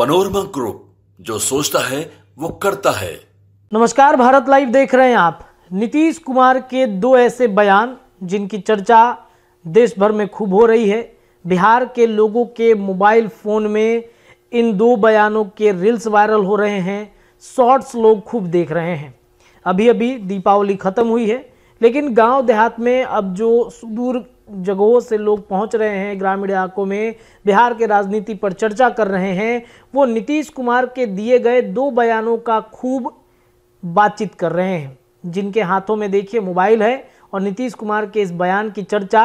Panorama group, जो सोचता है वो करता है। नमस्कार, भारत लाइव देख रहे हैं आप। नीतीश कुमार के दो ऐसे बयान जिनकी चर्चा देश भर में खूब हो रही है। बिहार के लोगों के मोबाइल फोन में इन दो बयानों के रील्स वायरल हो रहे हैं, शॉर्ट्स लोग खूब देख रहे हैं। अभी अभी दीपावली खत्म हुई है, लेकिन गांव देहात में अब जो सुदूर जगहों से लोग पहुंच रहे हैं, ग्रामीण इलाकों में बिहार के राजनीति पर चर्चा कर रहे हैं, वो नीतीश कुमार के दिए गए दो बयानों का खूब बातचीत कर रहे हैं। जिनके हाथों में देखिए मोबाइल है और नीतीश कुमार के इस बयान की चर्चा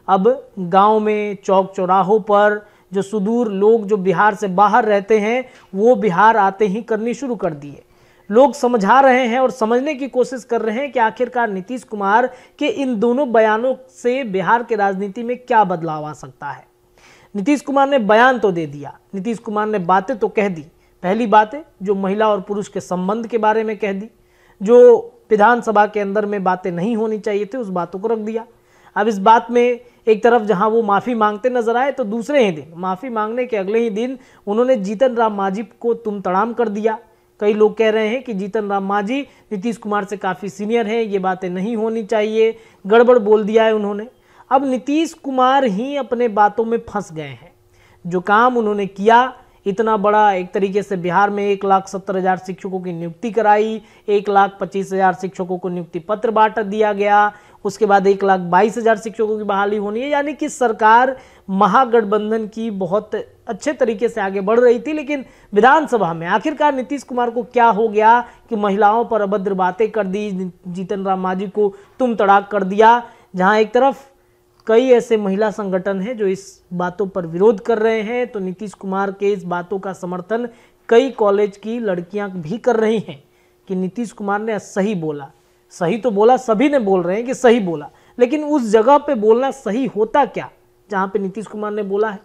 अब गांव में, चौक चौराहों पर जो सुदूर लोग जो बिहार से बाहर रहते हैं वो बिहार आते ही करनी शुरू कर दिए। लोग समझा रहे हैं और समझने की कोशिश कर रहे हैं कि आखिरकार नीतीश कुमार के इन दोनों बयानों से बिहार के राजनीति में क्या बदलाव आ सकता है। नीतीश कुमार ने बयान तो दे दिया, नीतीश कुमार ने बातें तो कह दी। पहली बात है जो महिला और पुरुष के संबंध के बारे में कह दी, जो विधानसभा के अंदर में बातें नहीं होनी चाहिए थी उस बातों को रख दिया। अब इस बात में एक तरफ जहां वो माफ़ी मांगते नजर आए, तो दूसरे ही दिन, माफ़ी मांगने के अगले ही दिन उन्होंने जीतन राम मांझी को तुम तड़ाम कर दिया। कई लोग कह रहे हैं कि जीतन राम मांझी नीतीश कुमार से काफ़ी सीनियर हैं, ये बातें नहीं होनी चाहिए, गड़बड़ बोल दिया है उन्होंने। अब नीतीश कुमार ही अपने बातों में फंस गए हैं। जो काम उन्होंने किया, इतना बड़ा एक तरीके से बिहार में 1,70,000 शिक्षकों की नियुक्ति कराई, 1,25,000 शिक्षकों को नियुक्ति पत्र बांट दिया गया, उसके बाद 1,22,000 शिक्षकों की बहाली होनी है। यानी कि सरकार महागठबंधन की बहुत अच्छे तरीके से आगे बढ़ रही थी, लेकिन विधानसभा में आखिरकार नीतीश कुमार को क्या हो गया कि महिलाओं पर अभद्र बातें कर दी, जीतन राम मांझी को तुम तड़ाक कर दिया। जहां एक तरफ कई ऐसे महिला संगठन हैं जो इस बातों पर विरोध कर रहे हैं, तो नीतीश कुमार के इस बातों का समर्थन कई कॉलेज की लड़कियां भी कर रही हैं कि नीतीश कुमार ने सही बोला। सही तो बोला, सभी ने बोल रहे हैं कि सही बोला, लेकिन उस जगह पे बोलना सही होता क्या जहां पे नीतीश कुमार ने बोला है।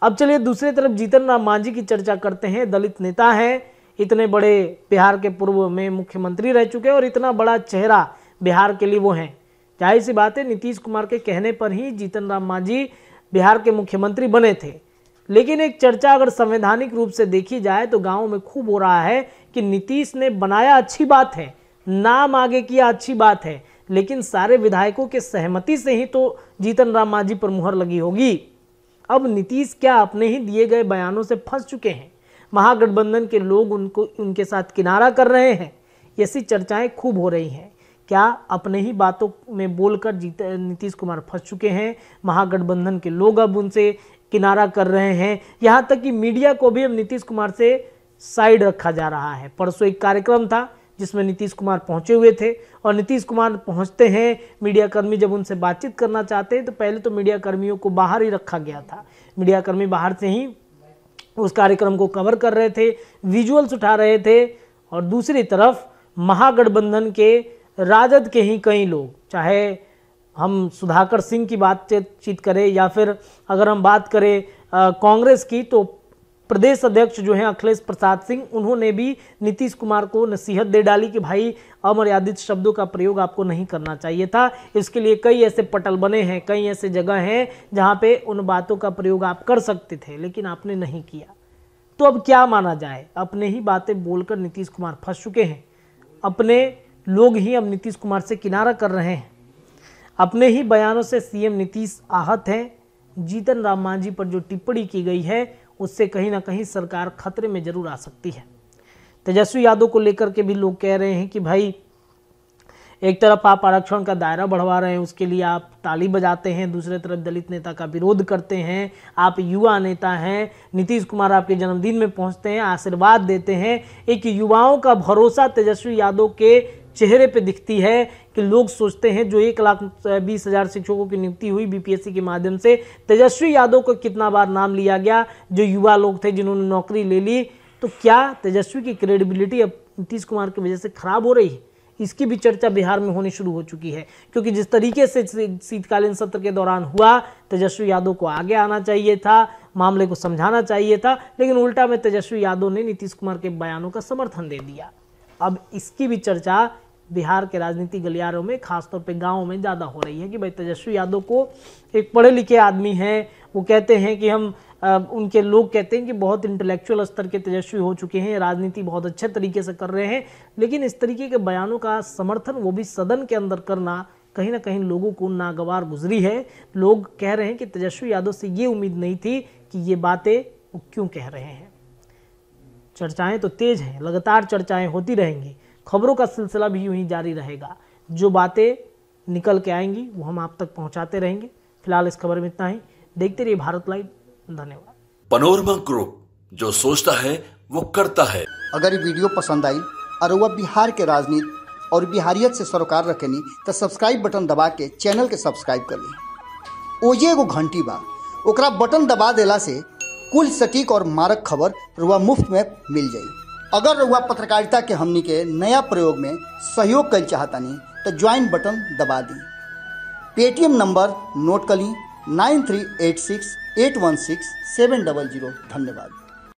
अब चलिए दूसरी तरफ जीतन राम मांझी की चर्चा करते हैं। दलित नेता हैं, इतने बड़े बिहार के पूर्व में मुख्यमंत्री रह चुके हैं और इतना बड़ा चेहरा बिहार के लिए वो हैं। जाहिर सी बात है, नीतीश कुमार के कहने पर ही जीतन राम मांझी बिहार के मुख्यमंत्री बने थे। लेकिन एक चर्चा अगर संवैधानिक रूप से देखी जाए तो गांव में खूब हो रहा है कि नीतीश ने बनाया, अच्छी बात है, नाम आगे किया, अच्छी बात है, लेकिन सारे विधायकों के सहमति से ही तो जीतन राम मांझी पर मुहर लगी होगी। अब नीतीश क्या अपने ही दिए गए बयानों से फंस चुके हैं? महागठबंधन के लोग उनके साथ किनारा कर रहे हैं। ऐसी चर्चाएं खूब हो रही हैं। क्या अपने ही बातों में बोलकर नीतीश कुमार फंस चुके हैं? महागठबंधन के लोग अब उनसे किनारा कर रहे हैं। यहाँ तक कि मीडिया को भी अब नीतीश कुमार से साइड रखा जा रहा है। परसों एक कार्यक्रम था जिसमें नीतीश कुमार पहुंचे हुए थे और नीतीश कुमार पहुंचते हैं, मीडिया कर्मी जब उनसे बातचीत करना चाहते हैं तो पहले तो मीडिया कर्मियों को बाहर ही रखा गया था। मीडिया कर्मी बाहर से ही उस कार्यक्रम को कवर कर रहे थे, विजुअल्स उठा रहे थे। और दूसरी तरफ महागठबंधन के, राजद के ही कई लोग, चाहे हम सुधाकर सिंह की बातचीत करें या फिर अगर हम बात करें कांग्रेस की, तो प्रदेश अध्यक्ष जो हैं अखिलेश प्रसाद सिंह, उन्होंने भी नीतीश कुमार को नसीहत दे डाली कि भाई अमर्यादित शब्दों का प्रयोग आपको नहीं करना चाहिए था। इसके लिए कई ऐसे पटल बने हैं, कई ऐसे जगह हैं जहां पे उन बातों का प्रयोग आप कर सकते थे, लेकिन आपने नहीं किया। तो अब क्या माना जाए? अपने ही बातें बोलकर नीतीश कुमार फंस चुके हैं। अपने लोग ही अब नीतीश कुमार से किनारा कर रहे हैं। अपने ही बयानों से सीएम नीतीश आहत हैं। जीतन राम मांझी पर जो टिप्पणी की गई है उससे कहीं ना कहीं सरकार खतरे में जरूर आ सकती है। तेजस्वी यादव को लेकर के भी लोग कह रहे हैं कि भाई एक तरफ आप आरक्षण का दायरा बढ़वा रहे हैं, उसके लिए आप ताली बजाते हैं, दूसरी तरफ दलित नेता का विरोध करते हैं। आप युवा नेता हैं, नीतीश कुमार आपके जन्मदिन में पहुंचते हैं, आशीर्वाद देते हैं। एक युवाओं का भरोसा तेजस्वी यादव के चेहरे पे दिखती है कि लोग सोचते हैं जो 1,20,000 शिक्षकों की नियुक्ति हुई बीपीएससी के माध्यम से, तेजस्वी यादव को कितना बार नाम लिया गया, जो युवा लोग थे जिन्होंने नौकरी ले ली, तो क्या तेजस्वी की क्रेडिबिलिटी अब नीतीश कुमार की वजह से खराब हो रही है? इसकी भी चर्चा बिहार में होनी शुरू हो चुकी है, क्योंकि जिस तरीके से शीतकालीन सत्र के दौरान हुआ, तेजस्वी यादव को आगे आना चाहिए था, मामले को समझाना चाहिए था, लेकिन उल्टा में तेजस्वी यादव ने नीतीश कुमार के बयानों का समर्थन दे दिया। अब इसकी भी चर्चा बिहार के राजनीतिक गलियारों में, खासतौर पे गाँव में ज़्यादा हो रही है कि भाई तेजस्वी यादव को, एक पढ़े लिखे आदमी हैं, वो कहते हैं कि हम उनके लोग कहते हैं कि बहुत इंटेलेक्चुअल स्तर के तेजस्वी हो चुके हैं, राजनीति बहुत अच्छे तरीके से कर रहे हैं, लेकिन इस तरीके के बयानों का समर्थन वो भी सदन के अंदर करना कहीं ना कहीं लोगों को नागवार गुजरी है। लोग कह रहे हैं कि तेजस्वी यादव से ये उम्मीद नहीं थी कि ये बातें वो क्यों कह रहे हैं। चर्चाएं तो तेज हैं, लगातार चर्चाएं होती रहेंगी, खबरों का सिलसिला भी यूं ही जारी रहेगा। जो बातें निकल के आएंगी वो हम आप तक पहुंचाते रहेंगे। फिलहाल इस खबर में इतना ही। देखते रहिए भारत लाइव। धन्यवाद। पनोरमा ग्रुप, जो सोचता है वो करता है। अगर ये वीडियो पसंद आई और वह बिहार के राजनीति और बिहारियत से सरोकार रखेनी तो सब्सक्राइब बटन दबा के चैनल के सब्सक्राइब कर ली। ओजे एगो घंटी बा, ओकरा बटन दबा देला से कुल सटीक और मारक खबर रुआ मुफ्त में मिल जाई। अगर रुआ पत्रकारिता के हमनी के नया प्रयोग में सहयोग कर चाहतानी तो ज्वाइन बटन दबा दी। पेटीएम नंबर नोट कर ली 9386816700। धन्यवाद।